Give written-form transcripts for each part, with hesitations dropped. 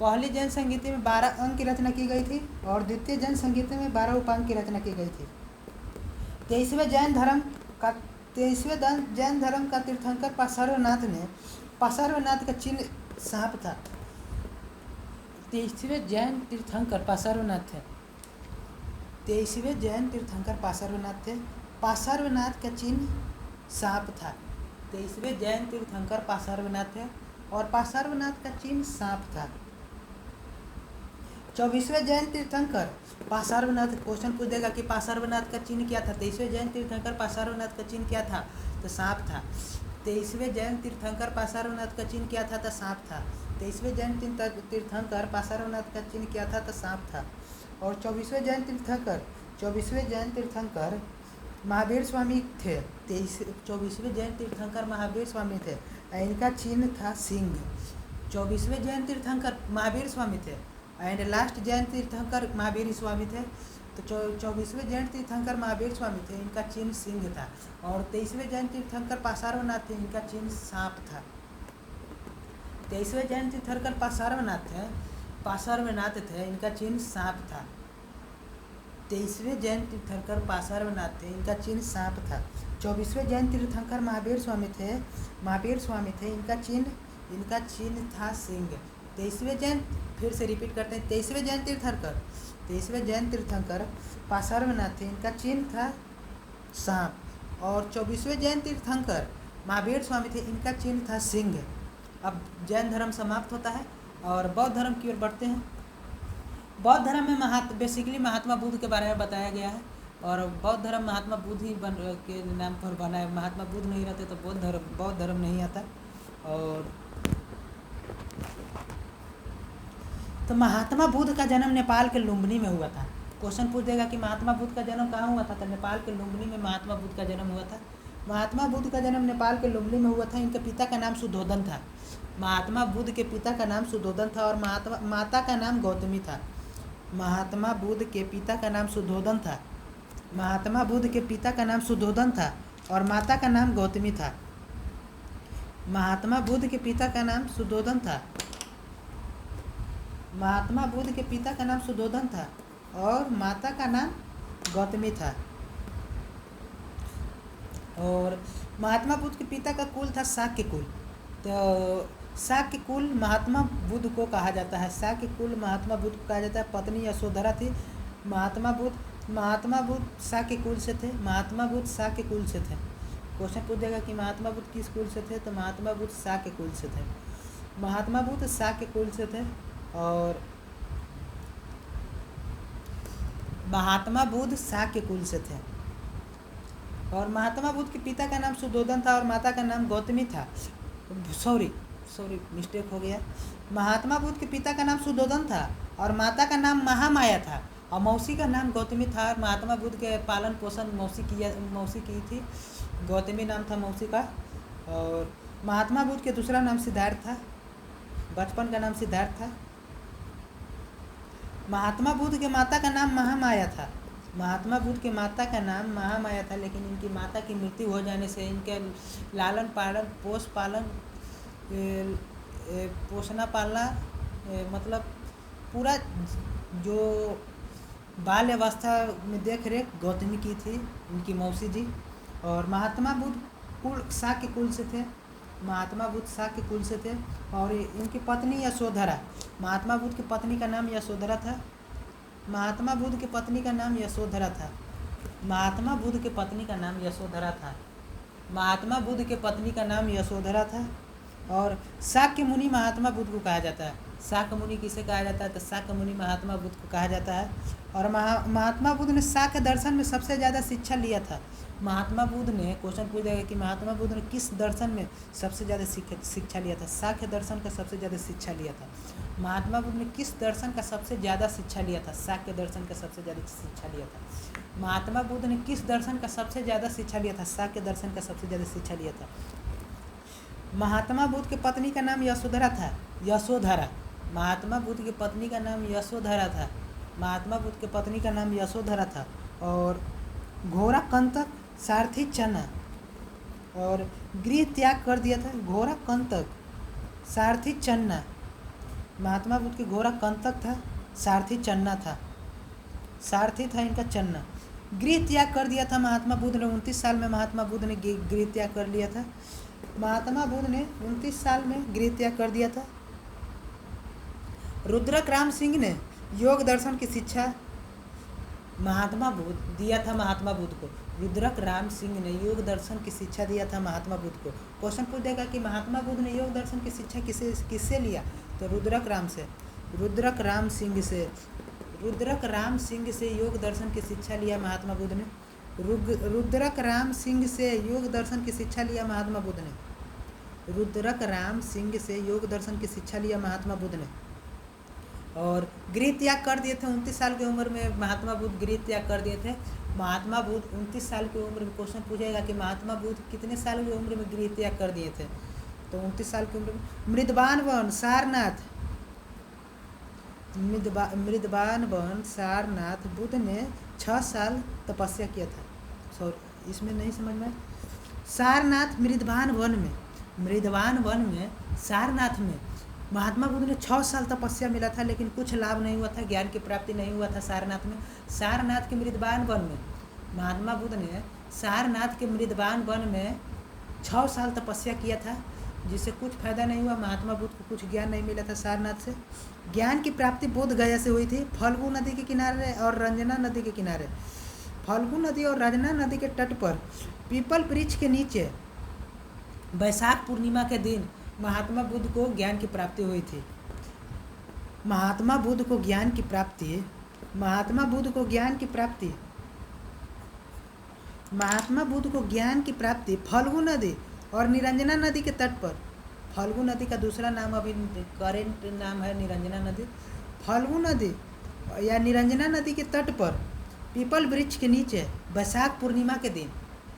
पहली जैन संगीति में 12 अंक की रचना की गई थी और द्वितीय जैन संगीति में 12 उपांक की रचना की गई थी। 23वें जैन धर्म का तीर्थंकर पार्श्वनाथ का चिन्ह सांप था। 23वें जैन तीर्थंकर पार्श्वनाथ थे। 23वें जैन तीर्थंकर पार्श्वनाथ थे। पार्श्वनाथ का चिन्ह सांप था। 23वें जैन तीर्थंकर पार्श्वनाथ थे और पार्श्वनाथ का चिन्ह सांप था। 24वें जैन तीर्थंकर पार्श्वनाथ, क्वेश्चन पूछ देगा कि पार्श्वनाथ का चिन्ह क्या था। 23वें जैन तीर्थंकर पार्श्वनाथ का चिन्ह क्या था, तो सांप था। 23वें जैन तीर्थंकर पार्श्वनाथ का चिन्ह क्या था, तो सांप था। 23वें जैन तीर्थंकर पार्श्वनाथ का चिन्ह क्या था, तो सांप था। और 24वें जैन तीर्थंकर महावीर स्वामी थे। 24वें जैन तीर्थंकर महावीर स्वामी थे, इनका चिन्ह था सिंह। 24वें जैन तीर्थंकर महावीर स्वामी थे एंड लास्ट जैन तीर्थंकर महावीर स्वामी थे। तो 24वें जैन तीर्थंकर महावीर स्वामी थे, इनका चिन्ह सिंह था। और 23वें जैन तीर्थंकर पार्श्वनाथ थे, इनका चिन्ह सांप था। 23वें जैन तीर्थंकर पार्श्वनाथ थे, इनका चिन्ह सांप था। 23वें जैन तीर्थंकर पार्श्वनाथ थे, इनका चिन्ह सांप था। 24वें जैन तीर्थंकर महावीर स्वामी थे, इनका चिन्ह था सिंह। 23वें जैन, फिर से रिपीट करते हैं। 23वें जैन तीर्थंकर पार्श्वनाथ थे, इनका चिन्ह था सांप। और 24वें जैन तीर्थंकर महावीर स्वामी थे, इनका चिन्ह था सिंह। अब जैन धर्म समाप्त होता है और बौद्ध धर्म की ओर बढ़ते हैं। बौद्ध धर्म में बेसिकली महात्मा बुद्ध के बारे में बताया गया है और बौद्ध धर्म महात्मा बुद्ध ही के नाम पर बना है। महात्मा बुद्ध नहीं रहते तो बौद्ध धर्म नहीं आता। और तो महात्मा बुद्ध का जन्म नेपाल के लुम्बिनी में हुआ था। क्वेश्चन पूछ देगा कि महात्मा बुद्ध का जन्म कहाँ हुआ था, तो नेपाल के लुम्बिनी में महात्मा बुद्ध का जन्म हुआ था। महात्मा बुद्ध का जन्म नेपाल के लुम्बिनी में हुआ था। इनके पिता का नाम सुधोधन था। महात्मा बुद्ध के पिता का नाम सुधोधन था और माता का नाम गौतमी था। महात्मा बुद्ध के पिता का नाम सुधोधन था। महात्मा बुद्ध के पिता का नाम सुधोधन था और माता का नाम गौतमी था। महात्मा बुद्ध के पिता का नाम सुधोधन था। महात्मा बुद्ध के पिता का नाम सुधोधन था और माता का नाम गौतमी था। और महात्मा बुद्ध के पिता का कुल था शाक्य कुल। तो शाक्य कुल महात्मा बुद्ध को कहा जाता है। शाक्य कुल महात्मा बुद्ध को कहा जाता है। पत्नी यशोधरा थी। महात्मा बुद्ध शाक्य कुल से थे। महात्मा बुद्ध शाक्य कुल से थे। क्वेश्चन पूछेगा कि महात्मा बुद्ध किस कुल से थे, तो महात्मा बुद्ध शाक्य कुल से थे। महात्मा बुद्ध शाक्य कुल से थे और महात्मा बुद्ध शाक्य कुल से थे। और महात्मा बुद्ध के पिता का नाम सुधोधन था और माता का नाम गौतमी था। सॉरी मिस्टेक हो गया। महात्मा बुद्ध के पिता का नाम सुधोधन था और माता का नाम महामाया था और मौसी का नाम गौतमी था। और महात्मा बुद्ध के पालन पोषण मौसी की थी। गौतमी नाम था मौसी का। और महात्मा बुद्ध के दूसरा नाम सिद्धार्थ था। बचपन का नाम सिद्धार्थ था। महात्मा बुद्ध के माता का नाम महामाया था। महात्मा बुद्ध के माता का नाम महामाया था, लेकिन इनकी माता की मृत्यु हो जाने से इनके लालन पालन पोषणा पालना मतलब पूरा जो बाल अवस्था में देख रेख गौतमी की थी, इनकी मौसी जी। और महात्मा बुद्ध शाक्य कुल से थे। महात्मा बुद्ध शाक्य कुल से थे और इनकी पत्नी यशोधरा। महात्मा बुद्ध की पत्नी का नाम यशोधरा था। महात्मा बुद्ध की पत्नी का नाम यशोधरा था। महात्मा बुद्ध की पत्नी का नाम यशोधरा था। महात्मा बुद्ध के पत्नी का नाम यशोधरा था। और शाक्य मुनि महात्मा बुद्ध को कहा जाता है। शाक्य मुनि किसे कहा जाता है, तो शाक्य मुनि महात्मा बुद्ध को कहा जाता है। और महात्मा बुद्ध ने शाक्य दर्शन में सबसे ज़्यादा शिक्षा लिया था। महात्मा बुद्ध ने, क्वेश्चन पूछ जाएगा कि महात्मा बुद्ध ने किस दर्शन में सबसे ज़्यादा शिक्षा लिया था। शाक्य दर्शन का सबसे ज़्यादा शिक्षा लिया था। महात्मा बुद्ध ने किस दर्शन का सबसे ज़्यादा शिक्षा लिया था, शाक्य दर्शन का सबसे ज़्यादा शिक्षा लिया था। महात्मा बुद्ध ने किस दर्शन का सबसे ज़्यादा शिक्षा लिया था, शाक्य दर्शन का सबसे ज़्यादा शिक्षा लिया था। महात्मा बुद्ध की पत्नी का नाम यशोधरा था। यशोधरा, महात्मा बुद्ध की पत्नी का नाम यशोधरा था। महात्मा बुद्ध की पत्नी का नाम यशोधरा था। और घोड़ा कंतक सारथी चना और गृह त्याग कर दिया था। घोड़ा कंतक सारथी चन्ना महात्मा बुद्ध के घोड़ा कंतक था, सारथी चन्ना था। सारथी था इनका चन्ना। गृह त्याग कर दिया था महात्मा बुद्ध ने 29 साल में। महात्मा बुद्ध ने गृह त्याग कर लिया था। महात्मा बुद्ध ने 29 साल में गृह त्याग कर दिया था। रुद्रक राम सिंह ने योग दर्शन की शिक्षा महात्मा बुद्ध दिया था। महात्मा बुद्ध को रुद्रक राम सिंह ने योग दर्शन की शिक्षा दिया था महात्मा बुद्ध को। क्वेश्चन पूछ देगा कि महात्मा बुद्ध ने योग दर्शन की शिक्षा किससे लिया, तो रुद्रक राम से। रुद्रक राम सिंह से योग दर्शन की शिक्षा लिया महात्मा बुद्ध ने। रुद्रक राम सिंह से योग दर्शन की शिक्षा लिया महात्मा बुद्ध ने। रुद्रक राम सिंह से योग दर्शन की शिक्षा लिया महात्मा बुद्ध ने। और गृह त्याग कर दिए थे 29 साल की उम्र में। महात्मा बुद्ध गृह त्याग कर दिए थे। महात्मा बुद्ध 29 साल की उम्र में। क्वेश्चन पूछेगा कि महात्मा बुद्ध कितने साल की उम्र में गृह त्याग कर दिए थे, तो 29 साल की उम्र में। मृदवान वन सारनाथ बुद्ध ने 6 साल तपस्या किया था। सॉरी, इसमें नहीं समझ में। सारनाथ मृदवान वन में सारनाथ में महात्मा बुद्ध ने 6 साल तपस्या मिला था, लेकिन कुछ लाभ नहीं हुआ था, ज्ञान की प्राप्ति नहीं हुआ था सारनाथ में। सारनाथ के मृदवान वन में महात्मा बुद्ध ने सारनाथ के मृदवान वन में 6 साल तपस्या किया था, जिससे कुछ फायदा नहीं हुआ। महात्मा बुद्ध को कुछ ज्ञान नहीं मिला था सारनाथ से। ज्ञान की प्राप्ति बोध गया से हुई थी, फल्गु नदी के किनारे और रंजना नदी के किनारे। फल्गु नदी और रंजना नदी के तट पर पीपल वृक्ष के नीचे वैशाख पूर्णिमा के दिन महात्मा बुद्ध को ज्ञान की प्राप्ति हुई थी। महात्मा बुद्ध को ज्ञान की प्राप्ति फल्गु नदी और निरंजना नदी के तट पर। फल्गु नदी का दूसरा नाम, अभी करेंट नाम है निरंजना नदी। फल्गु नदी या निरंजना नदी के तट पर पीपल वृक्ष के नीचे वैशाख पूर्णिमा के दिन।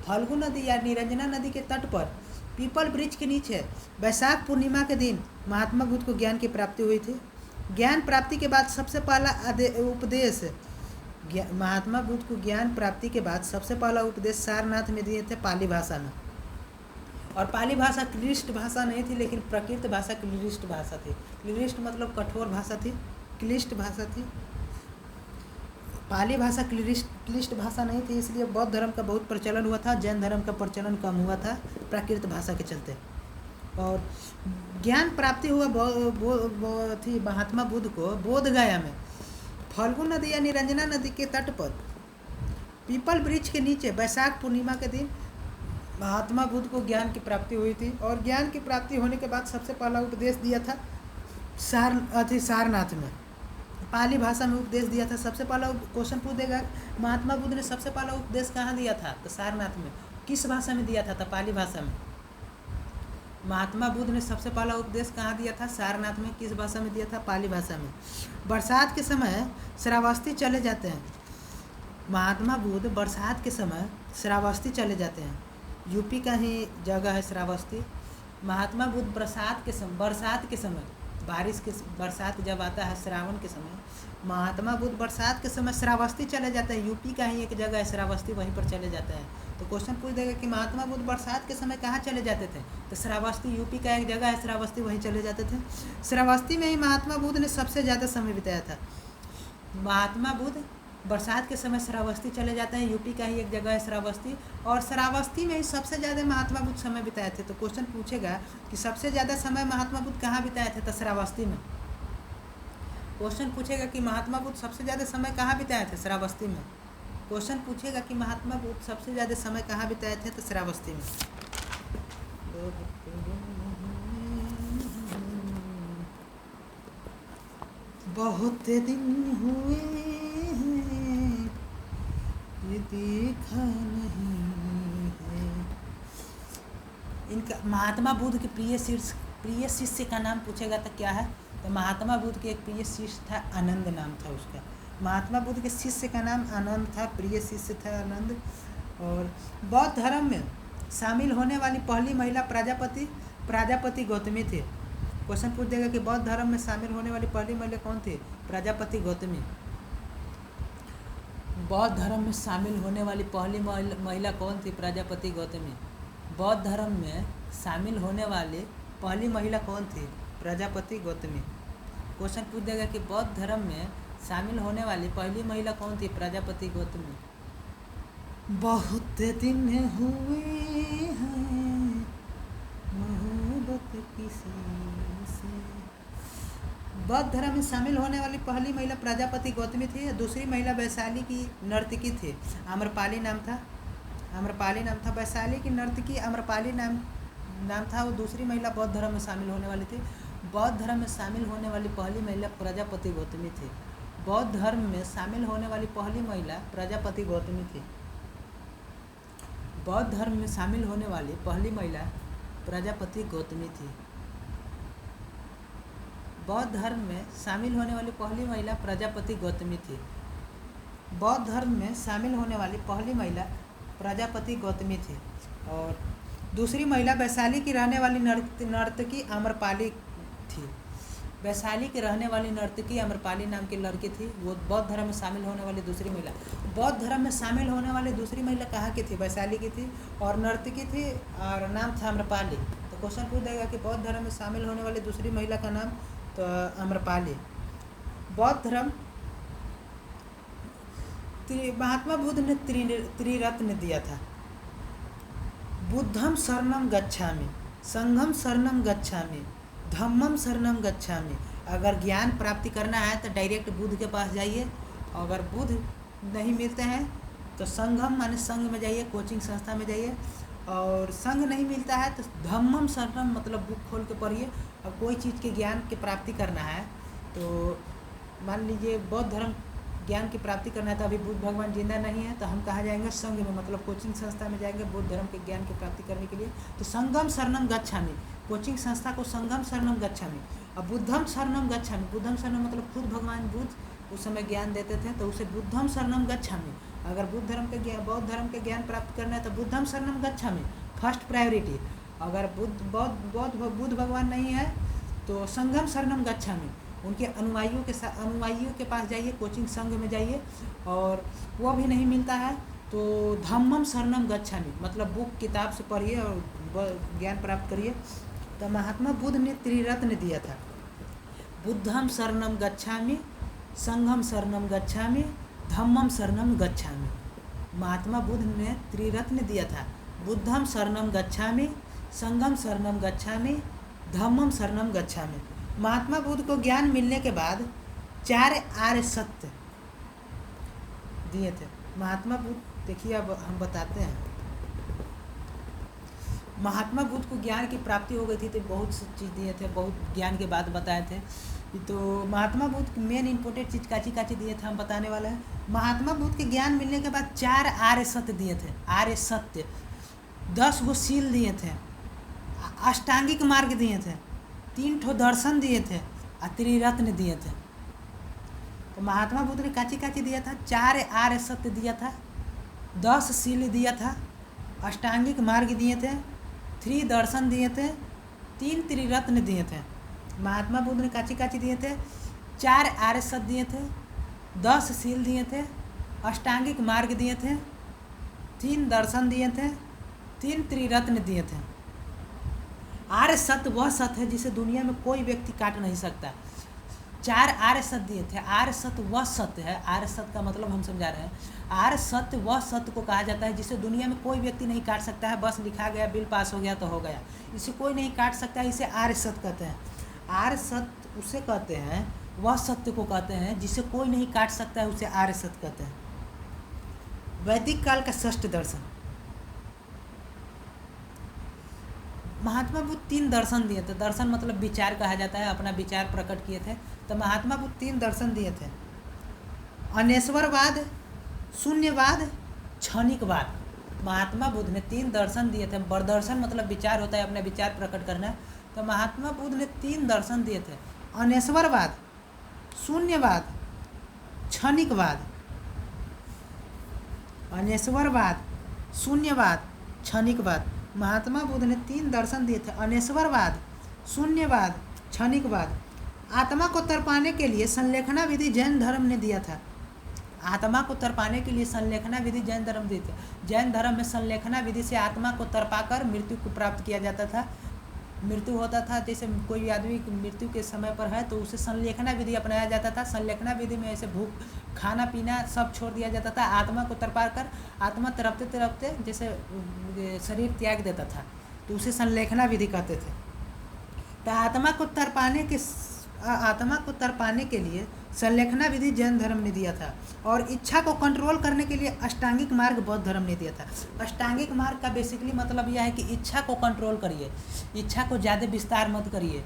फल्गु नदी या निरंजना नदी के तट पर पीपल वृक्ष के नीचे वैशाख पूर्णिमा के दिन महात्मा बुद्ध को ज्ञान की प्राप्ति हुई थी। ज्ञान प्राप्ति के बाद सबसे पहला उपदेश महात्मा बुद्ध को ज्ञान प्राप्ति के बाद सबसे पहला उपदेश सारनाथ में दिए थे, पाली भाषा में। और पाली भाषा क्लिष्ट भाषा नहीं थी, लेकिन प्रकृत भाषा क्लिष्ट भाषा थी। क्लिष्ट मतलब कठोर भाषा थी, क्लिष्ट भाषा थी। पाली भाषा क्लिष्ट भाषा नहीं थी, इसलिए बौद्ध धर्म का बहुत प्रचलन हुआ था, जैन धर्म का प्रचलन कम हुआ था प्राकृत भाषा के चलते। और ज्ञान प्राप्ति हुआ थी महात्मा बुद्ध को बोध गया में, फल्गु नदी या निरंजना नदी के तट पर पीपल वृक्ष के नीचे वैशाख पूर्णिमा के दिन महात्मा बुद्ध को ज्ञान की प्राप्ति हुई थी। और ज्ञान की प्राप्ति होने के बाद सबसे पहला उपदेश दिया था सारनाथ में, पाली भाषा में उपदेश दिया था। सबसे पहला क्वेश्चन पूछ देगा महात्मा बुद्ध ने सबसे पहला उपदेश कहाँ दिया था, तो सारनाथ में। किस भाषा में दिया था, तो पाली भाषा में। महात्मा बुद्ध ने सबसे पहला उपदेश कहाँ दिया था, सारनाथ में। किस भाषा में दिया था, पाली भाषा में। बरसात के समय श्रावस्ती चले जाते हैं। महात्मा बुद्ध बरसात के समय श्रावस्ती चले जाते हैं। यूपी का ही जगह है श्रावस्ती। महात्मा बुद्ध बरसात के समय बरसात जब आता है श्रावण के समय, महात्मा बुद्ध बरसात के समय श्रावस्ती चले जाते हैं। यूपी का ही एक जगह है श्रावस्ती, वहीं पर चले जाते हैं। तो क्वेश्चन पूछ देगा कि महात्मा बुद्ध बरसात के समय कहाँ चले जाते थे, तो श्रावस्ती, यूपी का एक जगह है श्रावस्ती, वहीं चले जाते थे। श्रावस्ती में ही महात्मा बुद्ध ने सबसे ज़्यादा समय बिताया था। महात्मा बुद्ध बरसात के समय श्रावस्ती चले जाते हैं। यूपी का ही एक जगह है श्रावस्ती, और श्रावस्ती में ही सबसे ज़्यादा महात्मा बुद्ध समय बिताए थे। तो क्वेश्चन पूछेगा कि सबसे ज़्यादा समय महात्मा बुद्ध कहाँ बिताए थे, तो श्रावस्ती में। क्वेश्चन पूछेगा कि महात्मा बुद्ध सबसे ज़्यादा समय कहाँ बिताए थे, श्रावस्ती में। क्वेश्चन पूछेगा कि महात्मा बुद्ध सबसे ज़्यादा समय कहाँ बिताए थे, तो श्रावस्ती में। बहुत दिन हुए हैं ये देखा नहीं है। इनका महात्मा बुद्ध के प्रिय शिष्य का नाम पूछेगा तो क्या है, तो महात्मा बुद्ध के एक प्रिय शिष्य था, आनंद नाम था उसका। महात्मा बुद्ध के शिष्य का नाम आनंद था, प्रिय शिष्य था आनंद। और बौद्ध धर्म में शामिल होने वाली पहली महिला प्रजापति गौतमी थी। क्वेश्चन पूछ देगा कि बौद्ध धर्म में शामिल होने वाली पहली महिला कौन थी, प्रजापति गौतमी। बौद्ध धर्म में शामिल होने वाली पहली महिला कौन थी, प्रजापति गौतमी। बौद्ध धर्म में शामिल होने वाली पहली महिला कौन थी, प्रजापति गौतमी। क्वेश्चन पूछ देगा कि बौद्ध धर्म में शामिल होने वाली पहली महिला कौन थी? प्रजापति गौतमी। बहुत दिन हुए हैं मोहब्बत किसी से। बौद्ध धर्म में शामिल होने वाली पहली महिला प्रजापति गौतमी थी। दूसरी महिला वैशाली की नर्तकी थी, आम्रपाली नाम था। आम्रपाली नाम था। वैशाली की नर्तकी आम्रपाली नाम था। वो दूसरी महिला बौद्ध धर्म में शामिल होने वाली थी। बौद्ध धर्म में शामिल होने वाली पहली महिला प्रजापति गौतमी थी। बौद्ध धर्म में शामिल होने वाली पहली महिला प्रजापति गौतमी थी। बौद्ध धर्म में शामिल होने वाली पहली महिला प्रजापति गौतमी थी। बौद्ध धर्म में शामिल होने वाली पहली महिला प्रजापति गौतमी थी। बौद्ध धर्म में शामिल होने वाली पहली महिला प्रजापति गौतमी थी। और दूसरी महिला वैशाली की रहने वाली नर्तकी आम्रपाली थी। वैशाली की रहने वाली नर्तकी आम्रपाली नाम की लड़की थी। वो बौद्ध धर्म में शामिल होने वाली दूसरी महिला। बौद्ध धर्म में शामिल होने वाली दूसरी महिला कहाँ की थी? वैशाली की थी और नर्तकी थी और नाम था आम्रपाली। तो क्वेश्चन पूछ देगा कि बौद्ध धर्म में शामिल होने वाली दूसरी महिला का नाम, तो आम्रपाली। बौद्ध धर्म महात्मा बुद्ध ने त्रिरत्न दिया था। बुद्धम शरणम गच्छामि, संघम शरणम गच्छामि, धम्मम शरणम गच्छामि। अगर ज्ञान प्राप्ति करना है तो डायरेक्ट बुद्ध के पास जाइए। अगर बुद्ध नहीं मिलते हैं तो संघम माने संघ में जाइए, कोचिंग संस्था में जाइए। और संघ नहीं मिलता है तो धम्मम शरणम मतलब बुक खोल के पढ़िए। और कोई चीज़ के ज्ञान की प्राप्ति करना है तो मान लीजिए बौद्ध धर्म ज्ञान की प्राप्ति करना है तो अभी बुद्ध भगवान जिंदा नहीं है तो हम कहाँ जाएंगे? संघ में, मतलब कोचिंग संस्था में जाएंगे बुद्ध धर्म के ज्ञान की प्राप्ति करने के लिए। तो संगम शरणम गच्छामि, कोचिंग संस्था को संगम शरणम गच्छामि। और बुद्धम शरणम गच्छामि, बुद्धम शरणम मतलब खुद भगवान बुद्ध उस समय ज्ञान देते थे तो उसे बुद्धम शरणम गच्छामि। अगर बुद्ध धर्म के ज्ञान, बौद्ध धर्म के ज्ञान प्राप्त करना है तो बुद्धम शरणम गच्छामि फर्स्ट प्रायोरिटी। अगर बुद्ध भगवान नहीं है तो संगम शरणम गच्छामि, उनके अनुयायियों के पास जाइए, कोचिंग संघ में जाइए। और वो भी नहीं मिलता है तो धम्मम शरणम गच्छामि मतलब बुक किताब से पढ़िए और ज्ञान प्राप्त करिए। तो महात्मा बुद्ध ने त्रिरत्न दिया था। बुद्धम शरणम गच्छामि, संघम शरणम गच्छामि, धम्मम शरणम गच्छामि। महात्मा बुद्ध ने त्रिरत्न दिया था। बुद्धम शरणम गच्छामि, संघम शरणम गच्छामि, धम्मम शरणम गच्छामि। महात्मा बुद्ध को ज्ञान मिलने के बाद 4 आर्य सत्य दिए थे। महात्मा बुद्ध, देखिए अब हम बताते हैं। महात्मा बुद्ध को ज्ञान की प्राप्ति हो गई थी तो बहुत सी चीज़ दिए थे, बहुत ज्ञान के बाद बताए थे। तो महात्मा बुद्ध मेन इम्पोर्टेंट चीज़ काची दिए थे हम बताने वाले हैं। महात्मा बुद्ध के ज्ञान मिलने के बाद 4 आर्य सत्य दिए थे। आर्य सत्य 10 गो शील दिए थे, अष्टांगिक मार्ग दिए थे, 3 ठो दर्शन दिए थे और त्रिरत्न दिए थे। तो महात्मा बुद्ध ने काची दिया था? 4 आर्य सत्य दिया था, 10 शील दिया था, अष्टांगिक मार्ग दिए थे, 3 दर्शन दिए थे, 3 त्रिरत्न दिए थे। महात्मा बुद्ध ने काची दिए थे? 4 आर्य सत्य दिए थे, 10 शील दिए थे, अष्टांगिक मार्ग दिए थे, 3 दर्शन दिए थे, 3 त्रिरत्न दिए थे। आर्य सत्य वह सत्य है जिसे दुनिया में कोई व्यक्ति काट नहीं सकता। 4 आर्य सत्य दिए थे। आर्य सत्य वह सत्य है, आर्य सत्य का मतलब हम समझा रहे हैं। आर्य सत्य वह सत्य को कहा जाता है जिसे दुनिया में कोई व्यक्ति नहीं काट सकता है। बस लिखा गया, बिल पास हो गया तो हो गया, इसे कोई नहीं काट सकता है, इसे आर्य सत्य कहते हैं। आर्य सत्य उसे कहते हैं, वह सत्य को कहते हैं जिसे कोई नहीं काट सकता है, उसे आर्य सत्य कहते हैं। वैदिक काल का षष्ठ दर्शन। महात्मा बुद्ध 3 दर्शन दिए थे। दर्शन मतलब विचार कहा जाता है, अपना विचार प्रकट किए थे। तो महात्मा बुद्ध 3 दर्शन दिए थे। अनेश्वरवाद, शून्यवाद, क्षणिकवाद। महात्मा बुद्ध ने 3 दर्शन दिए थे। बरदर्शन मतलब विचार होता है, अपना विचार प्रकट करना। तो महात्मा बुद्ध ने 3 दर्शन दिए थे। अनेश्वरवाद, शून्यवाद, क्षणिकवाद। अनेश्वरवाद, शून्यवाद, क्षणिकवाद। महात्मा बुद्ध ने 3 दर्शन दिए थे। अनेश्वरवाद, शून्यवाद, क्षणिकवाद। आत्मा को तर्पाने के लिए संलेखना विधि जैन धर्म ने दिया था। आत्मा को तर्पाने के लिए संलेखना विधि जैन धर्म दिए थे। जैन धर्म में संलेखना विधि से आत्मा को तर्पाकर मृत्यु को प्राप्त किया जाता था। मृत्यु होता था, जैसे कोई आदमी की मृत्यु के समय पर है तो उसे संलेखना विधि अपनाया जाता था। संलेखना विधि में ऐसे भूख, खाना पीना सब छोड़ दिया जाता था। आत्मा को तड़पा कर आत्मा तड़पते तड़पते जैसे शरीर त्याग देता था, तो उसे संलेखना विधि कहते थे। तो आत्मा को तड़पाने के लिए संलेखना विधि जैन धर्म ने दिया था। और इच्छा को कंट्रोल करने के लिए अष्टांगिक मार्ग बौद्ध धर्म ने दिया था। अष्टांगिक मार्ग का बेसिकली मतलब यह है कि इच्छा को कंट्रोल करिए, इच्छा को ज़्यादा विस्तार मत करिए,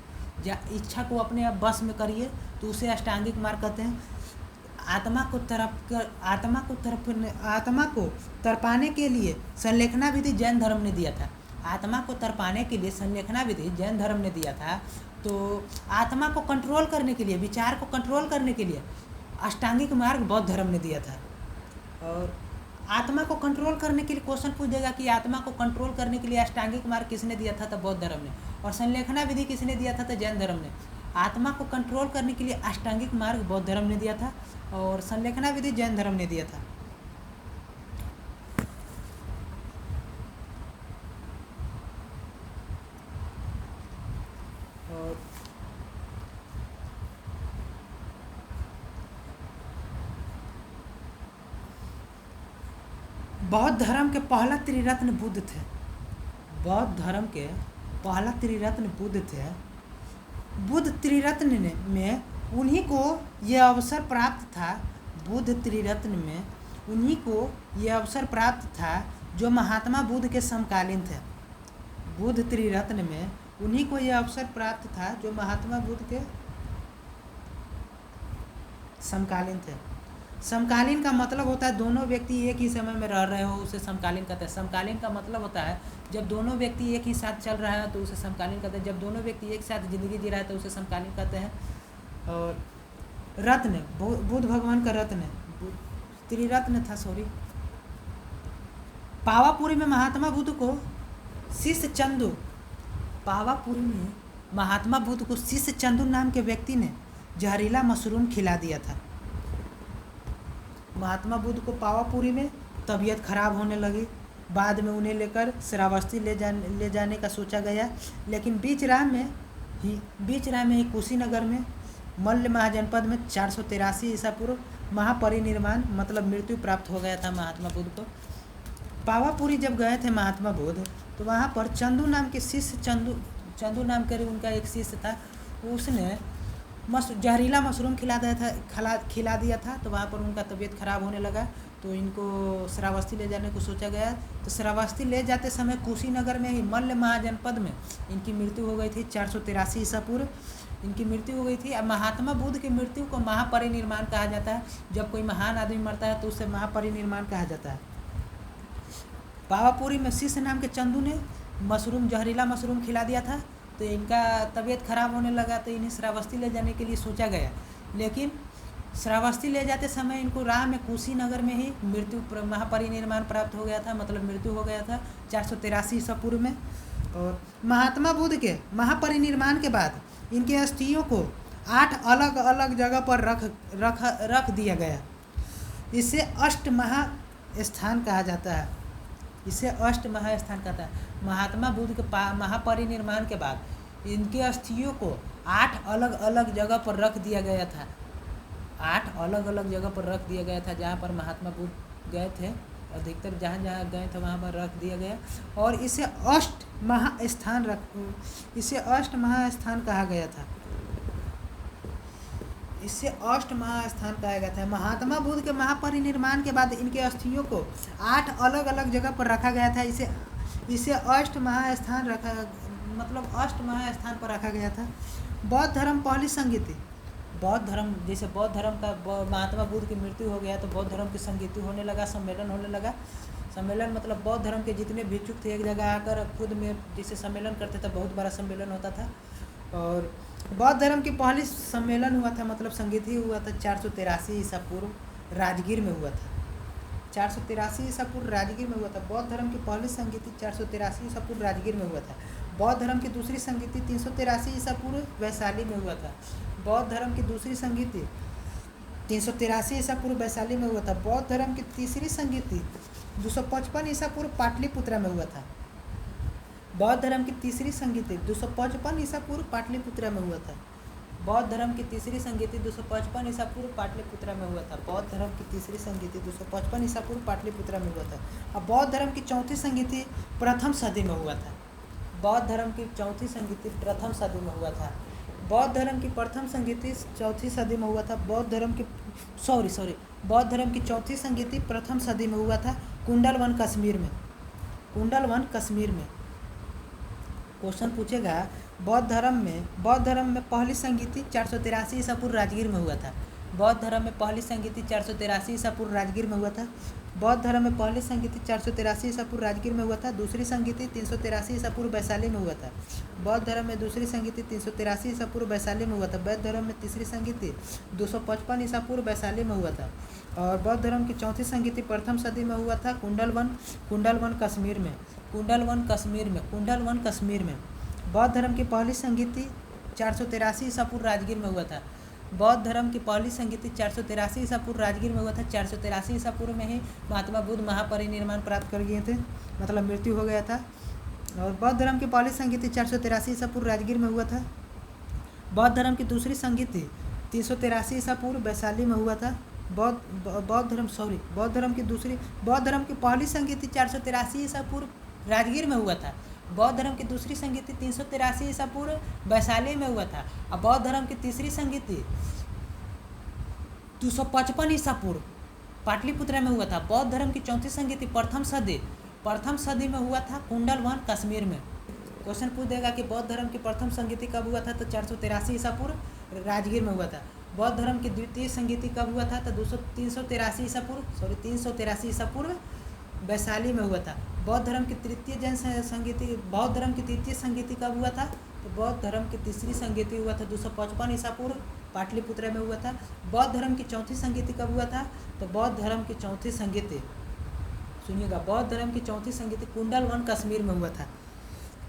इच्छा को अपने आप बस में करिए, तो उसे अष्टांगिक मार्ग कहते हैं। आत्मा को तड़पाने के लिए संलेखना विधि जैन धर्म ने दिया था। आत्मा को तड़पाने के लिए संलेखना विधि जैन धर्म ने दिया था। तो आत्मा को कंट्रोल करने के लिए, विचार को कंट्रोल करने के लिए अष्टांगिक मार्ग बौद्ध धर्म ने दिया था। और आत्मा को कंट्रोल करने के लिए क्वेश्चन पूछ देगा कि आत्मा को कंट्रोल करने के लिए अष्टांगिक मार्ग किसने दिया था, तो बौद्ध धर्म ने। और संलेखना विधि किसने दिया था, तो जैन धर्म ने। आत्मा को कंट्रोल करने के लिए अष्टांगिक मार्ग बौद्ध धर्म ने दिया था और संलेखना विधि जैन धर्म ने दिया था। और बौद्ध धर्म के पहला त्रिरत्न बुद्ध थे। बौद्ध धर्म के पहला त्रिरत्न बुद्ध थे। बुद्ध त्रिरत्न में उन्हीं को यह अवसर प्राप्त था। बुद्ध त्रिरत्न में उन्हीं को यह अवसर प्राप्त था जो महात्मा बुद्ध के समकालीन थे। बुद्ध त्रिरत्न में उन्हीं को यह अवसर प्राप्त था जो महात्मा बुद्ध के समकालीन थे। समकालीन का मतलब होता है दोनों व्यक्ति एक ही समय में रह रहे हो, उसे समकालीन कहते हैं। समकालीन का मतलब होता है जब दोनों व्यक्ति एक ही साथ चल रहा है तो उसे समकालीन कहते हैं। जब दोनों व्यक्ति एक साथ ज़िंदगी जी रहा है तो उसे समकालीन कहते हैं। और रत्न, बुद्ध भगवान का रत्न, त्रिरत्न था, पावापुरी में महात्मा बुद्ध को शिष्य चंदू, पावापुरी में महात्मा बुद्ध को शिष्य चंदू नाम के व्यक्ति ने जहरीला मशरूम खिला दिया था। महात्मा बुद्ध को पावापुरी में तबीयत खराब होने लगी। बाद में उन्हें लेकर श्रावस्ती ले जाने का सोचा गया, लेकिन बीच राह में ही कुशीनगर में मल्ल महाजनपद में 483 ईसा पूर्व महापरिनिर्वाण मतलब मृत्यु प्राप्त हो गया था महात्मा बुद्ध को। पावापुरी जब गए थे महात्मा बुद्ध तो वहाँ पर चंदू नाम के शिष्य, चंदू नाम के उनका एक शिष्य था, उसने जहरीला मशरूम खिला दिया था। तो वहाँ पर उनका तबीयत खराब होने लगा, तो इनको श्रावस्ती ले जाने को सोचा गया। तो श्रावस्ती ले जाते समय कुशीनगर में ही मल्ल महाजनपद में इनकी मृत्यु हो गई थी। 483 ईसा पूर्व इनकी मृत्यु हो गई थी। अब महात्मा बुद्ध की मृत्यु को महापरिनिर्वाण कहा जाता है। जब कोई महान आदमी मरता है तो उसे महापरिनिर्वाण कहा जाता है। पावापुरी में शिष्य नाम के चंदू ने जहरीला मशरूम खिला दिया था, तो इनका तबीयत खराब होने लगा, तो इन्हें श्रावस्ती ले जाने के लिए सोचा गया। लेकिन श्रावस्ती ले जाते समय इनको राह में कुशीनगर में ही महापरिनिर्वाण प्राप्त हो गया था, मतलब मृत्यु हो गया था 483 ईसा पूर्व में। और महात्मा बुद्ध के महापरिनिर्वाण के बाद इनके अस्थियों को 8 अलग अलग जगह पर रख दिया गया। इसे अष्ट महास्थान कहा जाता है। महात्मा बुद्ध के महापरिनिर्वाण के बाद इनके अस्थियों को 8 अलग अलग जगह पर रख दिया गया था। 8 अलग अलग जगह पर रख दिया गया था जहाँ पर महात्मा बुद्ध गए थे। अधिकतर जहाँ गए थे वहाँ पर रख दिया गया और इसे अष्ट महास्थान कहा गया था। इसे अष्ट महास्थान कहा गया था। महात्मा बुद्ध के महापरिनिर्वाण के बाद इनके अस्थियों को 8 अलग अलग जगह पर रखा गया था। इसे अष्ट महास्थान पर रखा गया था। बौद्ध धर्म पहली संगीति, बौद्ध धर्म का महात्मा बुद्ध की मृत्यु हो गया तो बौद्ध धर्म की संगीति होने लगा, सम्मेलन होने लगा। सम्मेलन मतलब बौद्ध धर्म के जितने भिक्षुक थे एक जगह आकर खुद में जिसे सम्मेलन करते थे, बहुत बड़ा सम्मेलन होता था। और बौद्ध धर्म की पहली सम्मेलन हुआ था, मतलब संगीत ही हुआ था 483 ईसा पूर्व राजगीर में हुआ था। 483 ईसा पूर्व राजगीर में हुआ था। बौद्ध धर्म की पहली संगीति 483 ईसा पूर्व राजगीर में हुआ था। बौद्ध धर्म की दूसरी संगीति 383 ईसा पूर्व वैशाली में हुआ था। बौद्ध धर्म की दूसरी संगीति 383 ईसा पूर्व वैशाली में हुआ था। बौद्ध धर्म की तीसरी संगीति 255 ईसा पूर्व पाटलिपुत्रा में हुआ था। बौद्ध धर्म की तीसरी संगीति 255 ईसा पूर्व पाटलिपुत्रा में हुआ था। बौद्ध धर्म की तीसरी संगीति 255 ईसा पूर्व पाटलिपुत्रा में हुआ था। बौद्ध धर्म की तीसरी संगीति 255 ईसा पूर्व पाटलिपुत्रा में हुआ था। अब बौद्ध धर्म की चौथी संगीति प्रथम सदी में हुआ था। बौद्ध धर्म की चौथी संगीति प्रथम सदी में हुआ था। बौद्ध धर्म की प्रथम संगीति चौथी सदी में हुआ था। बौद्ध धर्म की बौद्ध धर्म की चौथी संगीति प्रथम सदी में हुआ था, कुंडलवन कश्मीर में। कुंडलवन कश्मीर में क्वेश्चन पूछेगा, बौद्ध धर्म में पहली संगीति 483 ईसा पूर्व राजगीर में हुआ था। बौद्ध धर्म में पहली संगीति 483 ईसा पूर्व राजगीर में हुआ था। बौद्ध धर्म में पहली संगीति 483 ईसा पूर्व राजगीर में हुआ था। दूसरी संगीति 383 ईसा पूर्व वैशाली में हुआ था। बौद्ध धर्म में दूसरी संगीति 383 ईसा पूर्व वैशाली में हुआ था। बौद्ध धर्म में तीसरी संगीति 255 ईसा पूर्व वैशाली में हुआ था। और बौद्ध धर्म की चौथी संगीति प्रथम सदी में हुआ था, कुंडलवन कश्मीर में। कुंडलवन कश्मीर में बौद्ध धर्म की पहली संगीति 483 ईसा पूर्व राजगीर में हुआ था। बौद्ध धर्म की पहली संगीति 483 ईसा पूर्व राजगीर में हुआ था। 483 ईसा पूर्व में ही महात्मा बुद्ध महापरिनिर्वाण प्राप्त कर गए थे, मतलब मृत्यु हो गया था। और बौद्ध धर्म की पहली संगीति 483 ईसा पूर्व राजगीर में हुआ था। बौद्ध धर्म की दूसरी संगीति 383 ईसा पूर्व वैशाली में हुआ था। बौद्ध धर्म की पहली संगीति 483 ईसा पूर्व राजगीर में हुआ था। बौद्ध धर्म की दूसरी संगीति 383 ईसा पूर्व वैशाली में हुआ था। और बौद्ध धर्म की तीसरी संगीति 255 ईसा पूर्व पाटलिपुत्रा में हुआ था। बौद्ध धर्म की चौथी संगीति प्रथम सदी में हुआ था, कुंडलवन कश्मीर में। क्वेश्चन पूछ देगा कि बौद्ध धर्म की प्रथम संगीति कब हुआ था, तो 483 ईसा पूर्व राजगीर में हुआ था। बौद्ध धर्म की द्वितीय संगीति कब हुआ था, तो 383 ईसा पूर्व वैशाली में हुआ था। बौद्ध धर्म की तृतीय संगीति कब हुआ था, तो बौद्ध धर्म की तीसरी संगीति हुआ था 255 ईसा पूर्व पाटलिपुत्रा में हुआ था। बौद्ध धर्म की चौथी संगीति कब हुआ था, तो बौद्ध धर्म की चौथी संगीति सुनिएगा, बौद्ध धर्म की चौथी संगीति कुंडलवन कश्मीर में हुआ था।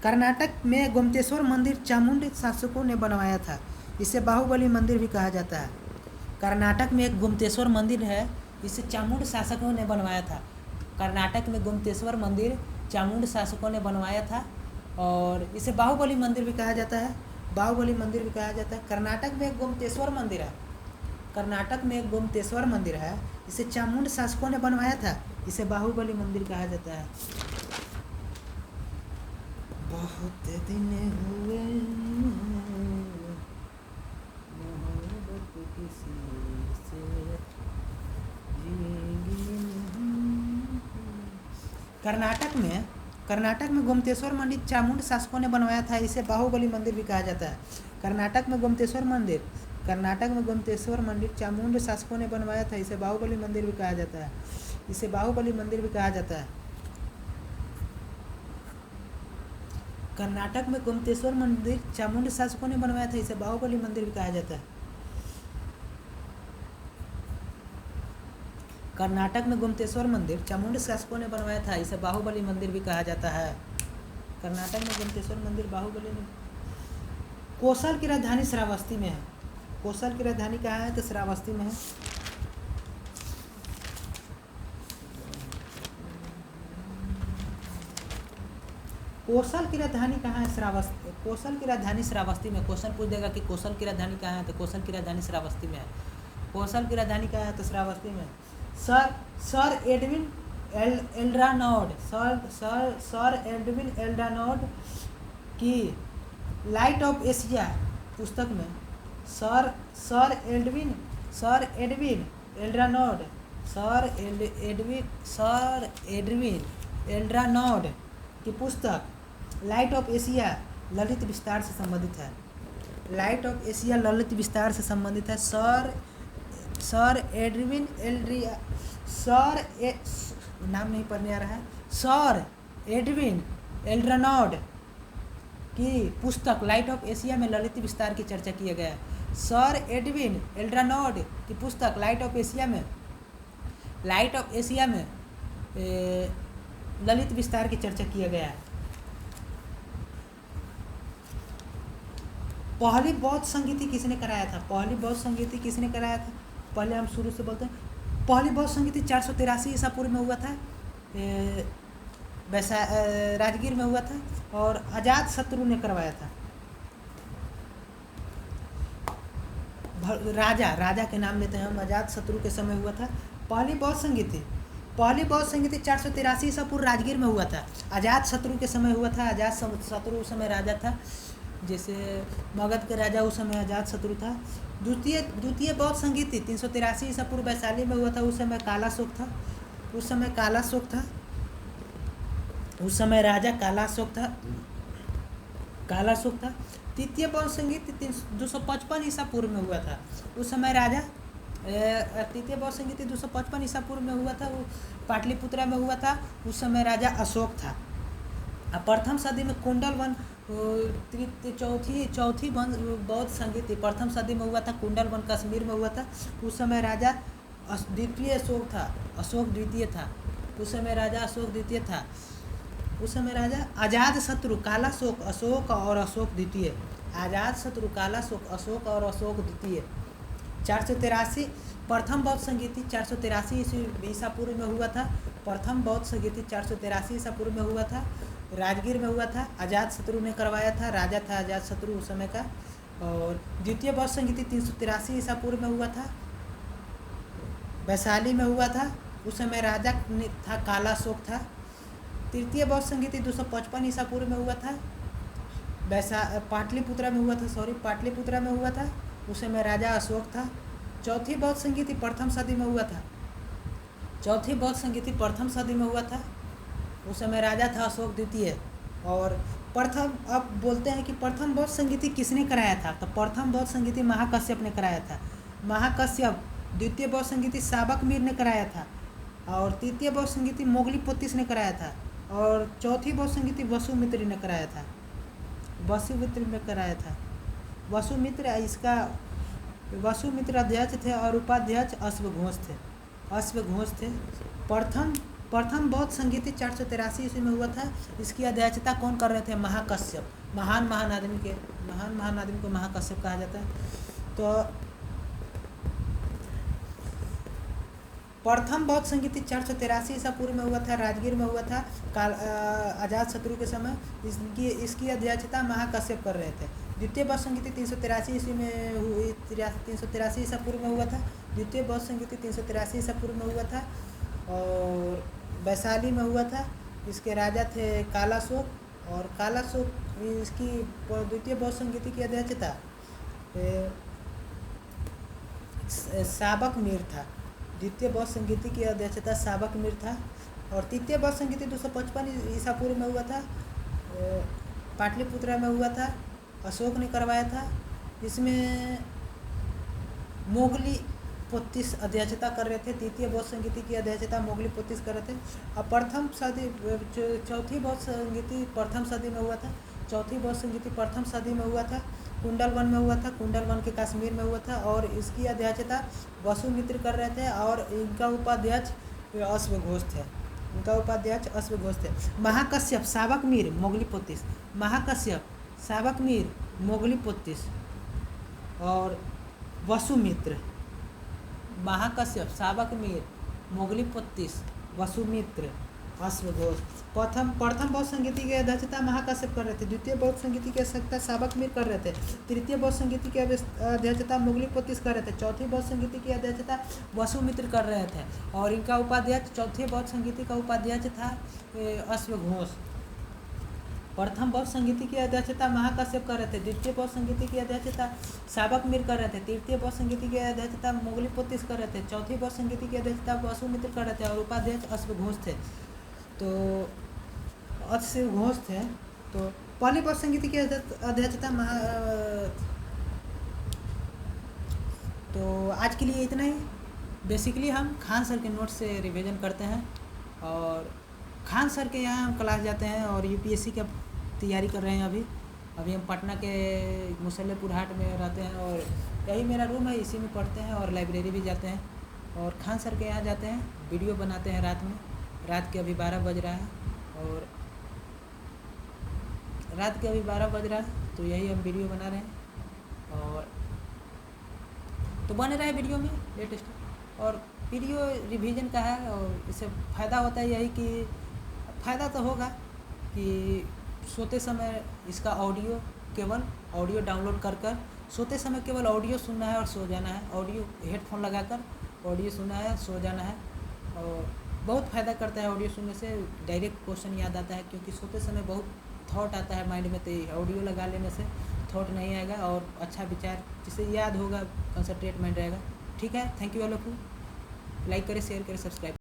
कर्नाटक में गोमतेश्वर मंदिर चामुंड शासकों ने बनवाया था, इसे बाहुबली मंदिर भी कहा जाता है। कर्नाटक में एक गोमतेश्वर मंदिर है, इसे चामुंड शासकों ने बनवाया था। कर्नाटक में गोमतेश्वर मंदिर चामुंड शासकों ने बनवाया था और इसे बाहुबली मंदिर भी कहा जाता है। कर्नाटक में एक गोमतेश्वर मंदिर है, इसे चामुंड शासकों ने बनवाया था, इसे बाहुबली मंदिर कहा जाता है। बहुत दिन हुए कर्नाटक में गोमतेश्वर मंदिर चामुंड शासकों ने बनवाया था, इसे बाहुबली मंदिर भी कहा जाता है। कर्नाटक में गोमतेश्वर मंदिर चामुंड शासकों ने बनवाया था, इसे बाहुबली मंदिर भी कहा जाता है। कर्नाटक में गोमतेश्वर मंदिर चामुंड शासकों ने बनवाया था, इसे बाहुबली मंदिर भी कहा जाता है। कर्नाटक में गोमतेश्वर मंदिर चामुंड शासकों ने बनवाया था, इसे बाहुबली मंदिर भी कहा जाता है। कर्नाटक में गोमतेश्वर मंदिर बाहुबली ने। कोसल की राजधानी श्रावस्ती में है। कोसल की राजधानी कहाँ है, तो श्रावस्ती में है। कोसल की राजधानी कहाँ है, श्रावस्ती। कोसल की राजधानी श्रावस्ती में। क्वेश्चन पूछ देगा कि कोसल की राजधानी कहाँ है, तो कोसल की राजधानी श्रावस्ती में है। कोसल की राजधानी कहाँ है, तो श्रावस्ती में। सर एडविन एल्ड्रानोड की लाइट ऑफ एशिया पुस्तक में सर एडविन एल्ड्रानोड की पुस्तक लाइट ऑफ एशिया ललित विस्तार से संबंधित है। नाम नहीं पढ़ने आ रहा है। सर एडविन एल्ड्रानोड की पुस्तक लाइट ऑफ एशिया में ललित विस्तार की चर्चा किया गया है। सर एडविन एल्ड्रानोड की पुस्तक लाइट ऑफ एशिया में ललित विस्तार की चर्चा किया गया है। पहली बौद्ध संगीति किसने कराया था? पहले हम शुरू से बोलते हैं। पहली बौद्ध संगीति 483 ईसा पूर्व में हुआ था। राजगीर में हुआ था, और अजात शत्रु ने करवाया था। राजा के नाम लेते हैं हम। अजात शत्रु के समय हुआ था। पहली बौद्ध संगीति 483 ईसा पूर्व राजगीर में हुआ था। अजात शत्रु के समय हुआ था। अजात शत्रु उस समय राजा था, जैसे मगध के राजा उस समय अजात शत्रु था। द्वितीय बौद्ध संगीति 383 ईसा पूर्व वैशाली में हुआ था। उस समय कालाशोक था। उस समय राजा कालाशोक था। तृतीय बौद्ध संगीत 255 ईसा पूर्व में हुआ था। उस समय राजा तृतीय बौद्ध संगीत 255 ईसा पूर्व में हुआ था। वो पाटलिपुत्रा में हुआ था। उस समय राजा अशोक था। प्रथम सदी में कुंडलवन चौथी बौद्ध संगीति प्रथम सदी में हुआ था। कुंडलवन कश्मीर में हुआ था। उस समय राजा द्वितीय अशोक था। उस समय राजा अशोक द्वितीय था। उस समय राजा अजात शत्रु कालाशोक अशोक और अशोक द्वितीय। अजात शत्रु कालाशोक अशोक और अशोक द्वितीय। 483 प्रथम बौद्ध संगीति 483 ईसा पूर्व में हुआ था। प्रथम बौद्ध संगीति 483 ईसा पूर्व में हुआ था। राजगीर में हुआ था। अजात शत्रु ने करवाया था। राजा था अजात शत्रु उस समय का। और द्वितीय बौद्ध संगीति 383 ईसा पूर्व में हुआ था। वैशाली में हुआ था। उस समय राजा था कालाशोक था। तृतीय बौद्ध संगीति 255 ईसा पूर्व में हुआ था। पाटलिपुत्रा में हुआ था। उस समय राजा अशोक था। चौथी बौद्ध संगीति प्रथम सदी में हुआ था। उस समय राजा था अशोक द्वितीय। और अब बोलते हैं कि प्रथम बौद्ध संगीति किसने कराया था। तो प्रथम बौद्ध संगीति महाकश्यप ने कराया था। द्वितीय बौद्ध संगीति साबक मीर ने कराया था। और तृतीय बौद्ध संगीति मोगलीपोतिस ने कराया था। और चौथी बौद्ध संगीति वसुमित्र ने कराया था। वसुमित्र अध्यक्ष थे और उपाध्यक्ष अश्वघोष थे। प्रथम बौद्ध संगीति 483 ईस्वी में हुआ था। इसकी अध्यक्षता कौन कर रहे थे? महाकश्यप। महान आदमी को महाकश्यप कहा जाता है। तो प्रथम बौद्ध संगीति 483 ईसा पूर्व में हुआ था। राजगीर में हुआ था। अजात शत्रु के समय इसकी अध्यक्षता महाकश्यप कर रहे थे। द्वितीय बौद्ध संगीति 383 ईस्वी में 383 ईसा पूर्व में हुआ था। द्वितीय बौद्ध संगीति 383 ईसा पूर्व में हुआ था और वैशाली में हुआ था। इसके राजा थे कालाशोक। और कालाशोक इसकी द्वितीय बौद्ध संगीति की अध्यक्षता साबक मीर था। द्वितीय बौद्ध संगीति की अध्यक्षता साबक मीर था। और तृतीय बौद्ध संगीति 255 ईसा पूर्व में हुआ था। पाटलिपुत्रा में हुआ था। अशोक ने करवाया था। इसमें मोगलीपोतिस अध्यक्षता कर रहे थे। तृतीय बौद्ध संगीति की अध्यक्षता मोगलीपोतिस कर रहे थे। अब चौथी बौद्ध संगीति प्रथम सदी में हुआ था। कुंडलवन में हुआ था। कुंडलवन के कश्मीर में हुआ था। और इसकी अध्यक्षता वसुमित्र कर रहे थे और इनका उपाध्यक्ष अश्वघोष थे। महाकश्यप साबक मीर मोगलीपोतिस और वसुमित्र। अश्वघोष। प्रथम बौद्ध संगीति की अध्यक्षता महाकश्यप कर रहे थे। द्वितीय बौद्ध संगीति की अध्यक्षता साबक मीर कर रहे थे। तृतीय बौद्ध संगीति की अध्यक्षता मोगलीपोतिस कर रहे थे। चौथी बौद्ध संगीति की अध्यक्षता वसुमित्र कर रहे थे और इनका उपाध्यक्ष चौथी बौद्ध संगीति का उपाध्यक्ष था अश्वघोष। प्रथम बौद्ध संगीति की अध्यक्षता महाकश्यप कर रहे थे। द्वितीय बौद्ध संगीति की अध्यक्षता साबक मीर कर रहे थे। तृतीय बौद्ध संगीति की अध्यक्षता मोगलीपोतिस कर रहे थे। चौथी बौद्ध संगीति की अध्यक्षता वसुमित्र कर रहे थे और उपाध्यक्ष अश्वघोष थे। तो पहली बौद्ध संगीति की अध्यक्षता तो आज के लिए इतना ही। बेसिकली हम खान सर के नोट्स से रिवीजन करते हैं और खान सर के यहाँ हम क्लास जाते हैं और यूपीएससी का तैयारी कर रहे हैं। अभी हम पटना के मुसल्लेपुर हाट में रहते हैं और यही मेरा रूम है, इसी में पढ़ते हैं और लाइब्रेरी भी जाते हैं। और खान सर के यहाँ जाते हैं, वीडियो बनाते हैं रात के अभी 12 बज रहा है तो यही हम वीडियो बना रहे हैं। और तो बने रहे वीडियो में लेटेस्ट। और वीडियो रिवीजन का है और इससे फ़ायदा होता है यही कि फ़ायदा तो होगा कि सोते समय इसका केवल ऑडियो डाउनलोड कर सोते समय केवल ऑडियो सुनना है और सो जाना है। ऑडियो हेडफोन लगाकर ऑडियो सुनना है, सो जाना है। और बहुत फ़ायदा करता है ऑडियो सुनने से। डायरेक्ट क्वेश्चन याद आता है, क्योंकि सोते समय बहुत थॉट आता है माइंड में, तो ऑडियो लगा लेने से थॉट नहीं आएगा और अच्छा विचार जिसे याद होगा, कंसंट्रेट माइंड रहेगा। ठीक है, thank you all of you. Like करें, शेयर करें, सब्सक्राइब